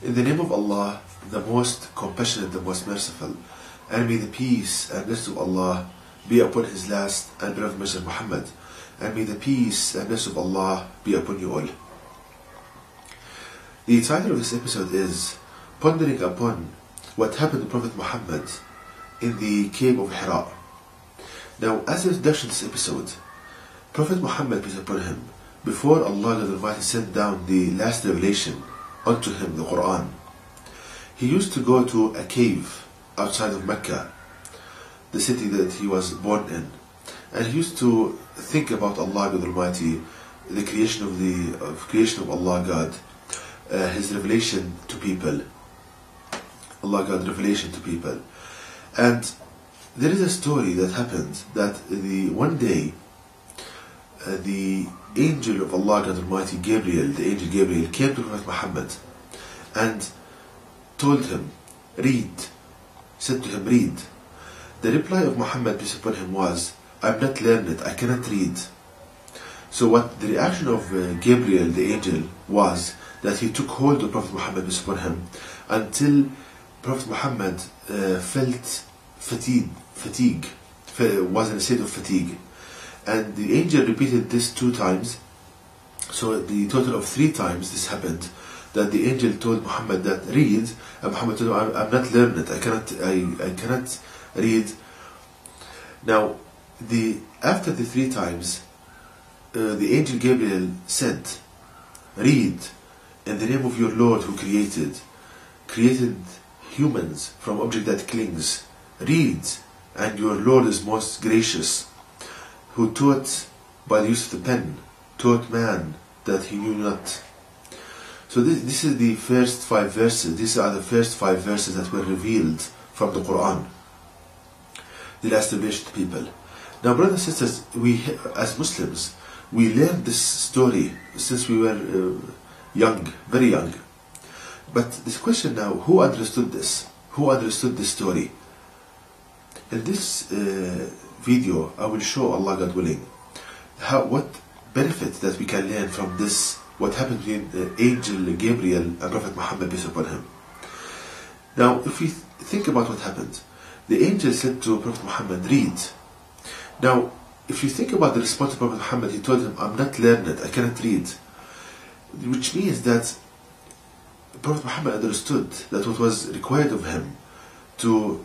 In the name of Allah, the most compassionate, the most merciful, and may the peace and blessings of Allah be upon His last and beloved Messenger Muhammad, and may the peace and blessings of Allah be upon you all. The title of this episode is Pondering upon what happened to Prophet Muhammad in the cave of Hira. Now, as an introduction to this episode, Prophet Muhammad, peace upon him, before Allah the Almighty sent down the last revelation unto him, the Quran, he used to go to a cave outside of Mecca, the city that he was born in, and he used to think about Allah the Almighty, the creation of Allah God, His revelation to people, Allah God revelation to people. And there is a story that happened that one day the angel of Allah God Almighty, Gabriel, the angel Gabriel, came to Prophet Muhammad and told him, read, said to him, read. The reply of Muhammad, peace upon him, was, I'm not learned, I cannot read. So what the reaction of Gabriel, the angel, was that he took hold of Prophet Muhammad, peace upon him, until Prophet Muhammad felt fatigue, was in a state of fatigue. And the angel repeated this 2 times, so the total of 3 times this happened, that the angel told Muhammad that read, and Muhammad told him, I'm not learned, I cannot read. Now, after the 3 times, the angel Gabriel said, read, in the name of your Lord who created humans from object that clings. Read, and your Lord is most gracious, who taught by the use of the pen, taught man that he knew not. So this is the first 5 verses. These are the first 5 verses that were revealed from the Quran, the last revelation to people. Now, brothers and sisters, we as Muslims, we learned this story since we were young, very young. But this question now, who understood this? Who understood this story? In this video, I will show, Allah God willing, what benefit that we can learn from this, what happened between the angel Gabriel and Prophet Muhammad, peace upon him. Now, if we think about what happened, the angel said to Prophet Muhammad, read. Now, if you think about the response of Prophet Muhammad, he told him, I'm not learned, I cannot read. Which means that Prophet Muhammad understood that what was required of him to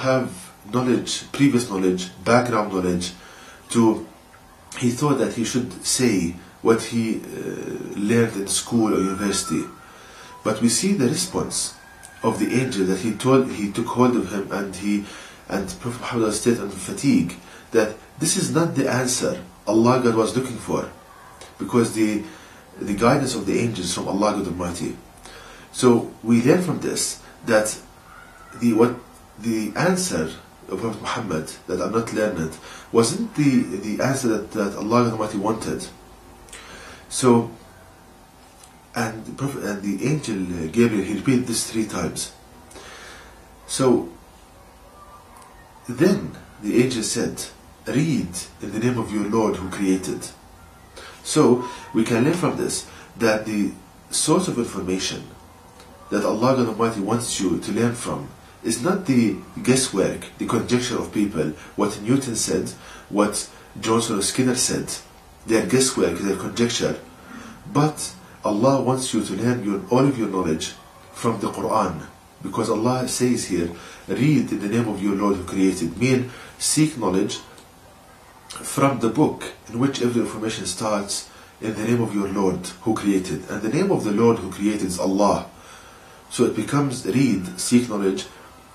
have knowledge, previous knowledge, background knowledge, he thought that he should say what he learned in school or university. But we see the response of the angel that he took hold of him, and Prophet Muhammad was state under fatigue, that this is not the answer Allah God was looking for, because the guidance of the angels from Allah God Almighty. So we learn from this that the answer of Prophet Muhammad, that I'm not learned, wasn't the answer that Allah God Almighty wanted. So, and the angel Gabriel, he repeated this 3 times. So then the angel said, read in the name of your Lord who created. So we can learn from this that the source of information that Allah God Almighty wants you to learn from is not the guesswork, the conjecture of people, what Newton said, what Johnson or Skinner said, their guesswork, their conjecture. But Allah wants you to learn all of your knowledge from the Quran, because Allah says here, read in the name of your Lord who created, mean seek knowledge from the book in which every information starts in the name of your Lord who created. And the name of the Lord who created is Allah. So it becomes read, seek knowledge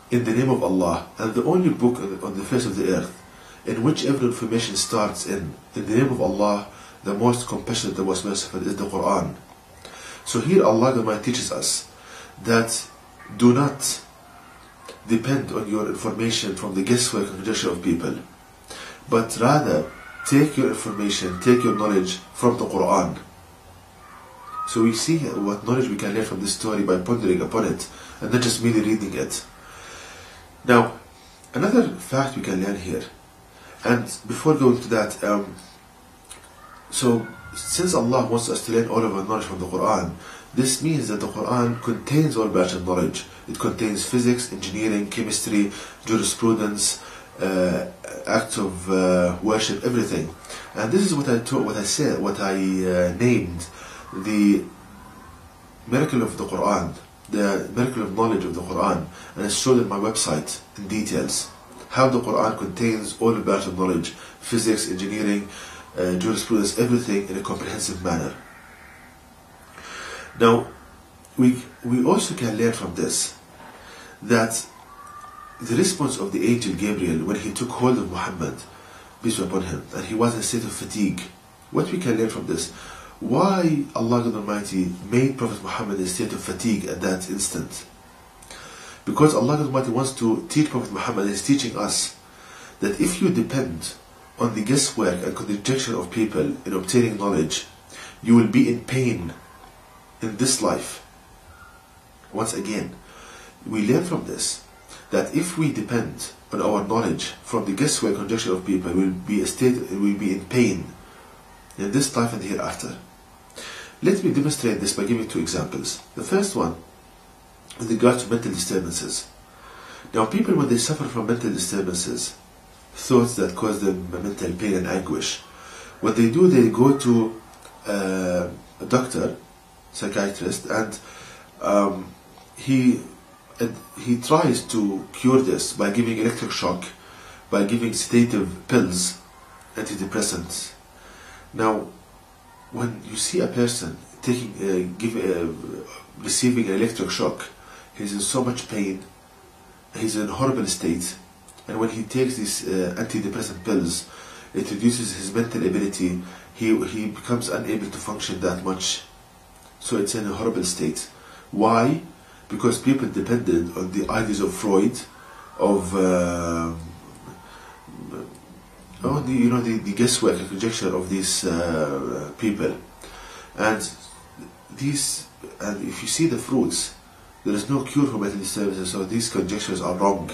in the name of Allah. And the only book on the face of the earth in which every information starts in the name of Allah, the most compassionate, the most merciful, is the Quran. So here Allah teaches us that do not depend on your information from the guesswork and conjecture of people, but rather take your information, take your knowledge from the Quran. So we see what knowledge we can learn from this story by pondering upon it, and not just merely reading it. Now, another fact we can learn here, and before going to that, so since Allah wants us to learn all of our knowledge from the Quran, This means that the Quran contains all branches of knowledge. It contains physics, engineering, chemistry, jurisprudence, acts of worship, everything. And this is what I named the miracle of the Quran, the miracle of knowledge of the Quran, and it's shown in my website in details. How the Quran contains all the branches of knowledge, physics, engineering, jurisprudence, everything in a comprehensive manner. Now, we also can learn from this that the response of the angel Gabriel when he took hold of Muhammad, peace be upon him, and he was in a state of fatigue. What we can learn from this? Why Allah God Almighty made Prophet Muhammad in a state of fatigue at that instant? Because Allah God Almighty wants to teach Prophet Muhammad, and is teaching us that if you depend on the guesswork and conjecture of people in obtaining knowledge, you will be in pain in this life. Once again, we learn from this that if we depend on our knowledge from the guesswork and conjecture of people, we will be in pain in this life and the hereafter. Let me demonstrate this by giving two examples. The first one, with regard to mental disturbances. Now, people, when they suffer from mental disturbances, thoughts that cause them mental pain and anguish, what they do, they go to a doctor, psychiatrist, and he tries to cure this by giving electric shock, by giving sedative pills, antidepressants. Now, when you see a person receiving an electric shock, he's in so much pain, he's in a horrible state, and when he takes these antidepressant pills, it reduces his mental ability. He becomes unable to function that much. So it's in a horrible state. Why? Because people depended on the ideas of Freud, of the guesswork and conjecture of these people, and if you see the fruits, there is no cure for mental disturbances. So these conjectures are wrong.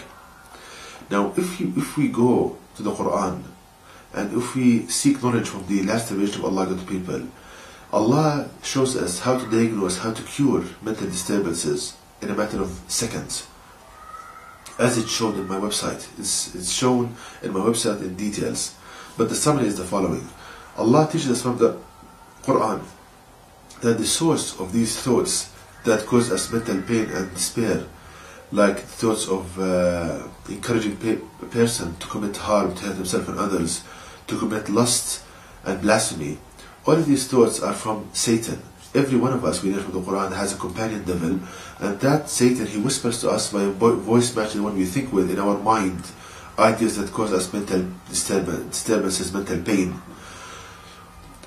Now, if we go to the Quran and if we seek knowledge from the last revelation of Allah to people, Allah shows us how to diagnose, how to cure mental disturbances in a matter of seconds, as it's shown in my website. It's shown in my website in details, but the summary is the following. Allah teaches us from the Quran that the source of these thoughts that cause us mental pain and despair, like thoughts of encouraging a person to commit harm, to hurt himself and others, to commit lust and blasphemy, all of these thoughts are from Satan. Every one of us, we learn from the Quran, has a companion devil, and that Satan, he whispers to us by a voice matching the one we think with in our mind, ideas that cause us mental disturbances, mental pain.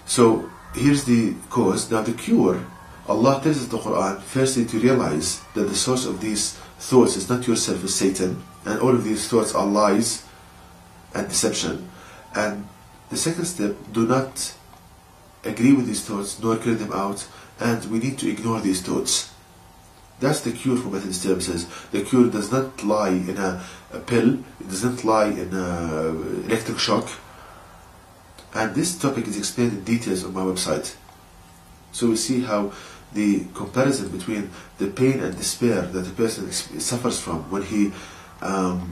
So here's the cause. Now the cure, Allah tells us in the Quran, firstly to realize that the source of these thoughts is not yourself, it's Satan, and all of these thoughts are lies and deception. And the second step, do not agree with these thoughts, nor carry them out, and we need to ignore these thoughts. That's the cure for mental disturbances. The cure does not lie in a pill, it does not lie in an electric shock, and this topic is explained in details on my website. So we see how the comparison between the pain and despair that a person suffers from when he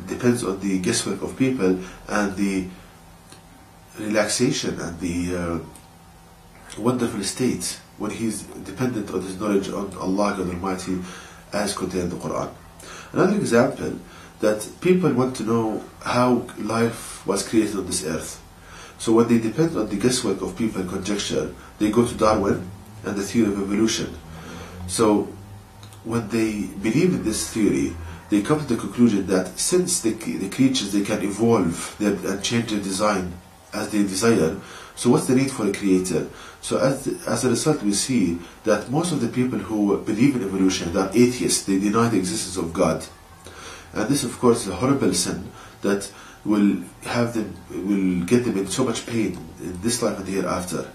depends on the guesswork of people, and the relaxation and the wonderful state when he's dependent on his knowledge on Allah God Almighty as contained in the Quran. Another example, that people want to know how life was created on this earth. So when they depend on the guesswork of people and conjecture, they go to Darwin and the theory of evolution. So when they believe in this theory, they come to the conclusion that since the creatures, they can evolve and change their design as they desire, so what's the need for a creator? So as a result, we see that most of the people who believe in evolution, they are atheists. They deny the existence of God, and this, of course, is a horrible sin that will get them in so much pain in this life and the hereafter.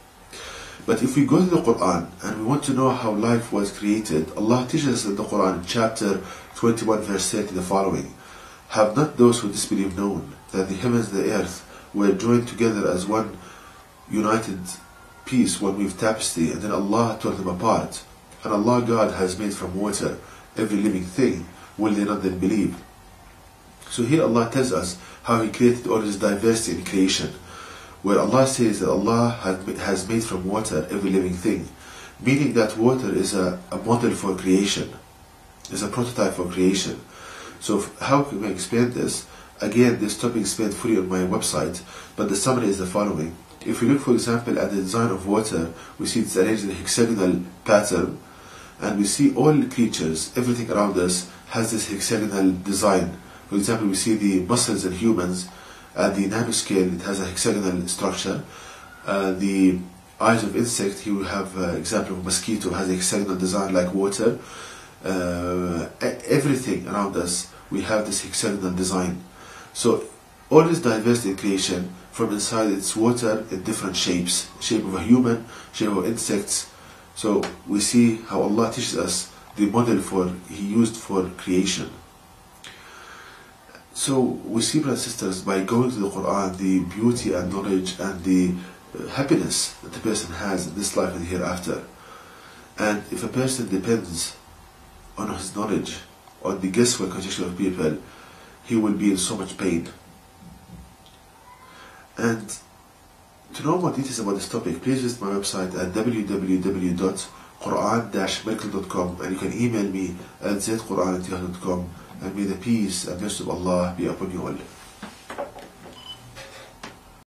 But if we go to the Quran and we want to know how life was created, Allah teaches us in the Quran, chapter 21, verse 30, the following: have not those who disbelieve known that the heavens and the earth were joined together as one united piece, one weave tapestry, and then Allah tore them apart? and Allah God has made from water every living thing, will they not then believe? So here Allah tells us how He created all this diversity in creation, where Allah says that Allah has made from water every living thing, meaning that water is a model for creation, is a prototype for creation. So how can we explain this? Again, this topic is explained fully on my website, but the summary is the following. If we look, for example, at the design of water, we see it's arranged in a hexagonal pattern, and we see all creatures, everything around us has this hexagonal design. For example, we see the muscles in humans at the nanoscale, it has a hexagonal structure. The eyes of insect, here we have an example of mosquito, has a hexagonal design like water. Everything around us, we have this hexagonal design. So all this diversity in creation, from inside it's water in different shapes, shape of a human, shape of insects. So we see how Allah teaches us the model He used for creation. So we see, brothers and sisters, by going to the Quran, the beauty and knowledge and the happiness that the person has in this life and hereafter. And if a person depends on his knowledge, on the guesswork conjecture of people, he will be in so much pain. And to know more details about this topic, please visit my website at www.quran-miracle.com, and you can email me at zquran@yahoo.com, and may the peace and blessings of Allah be upon you all.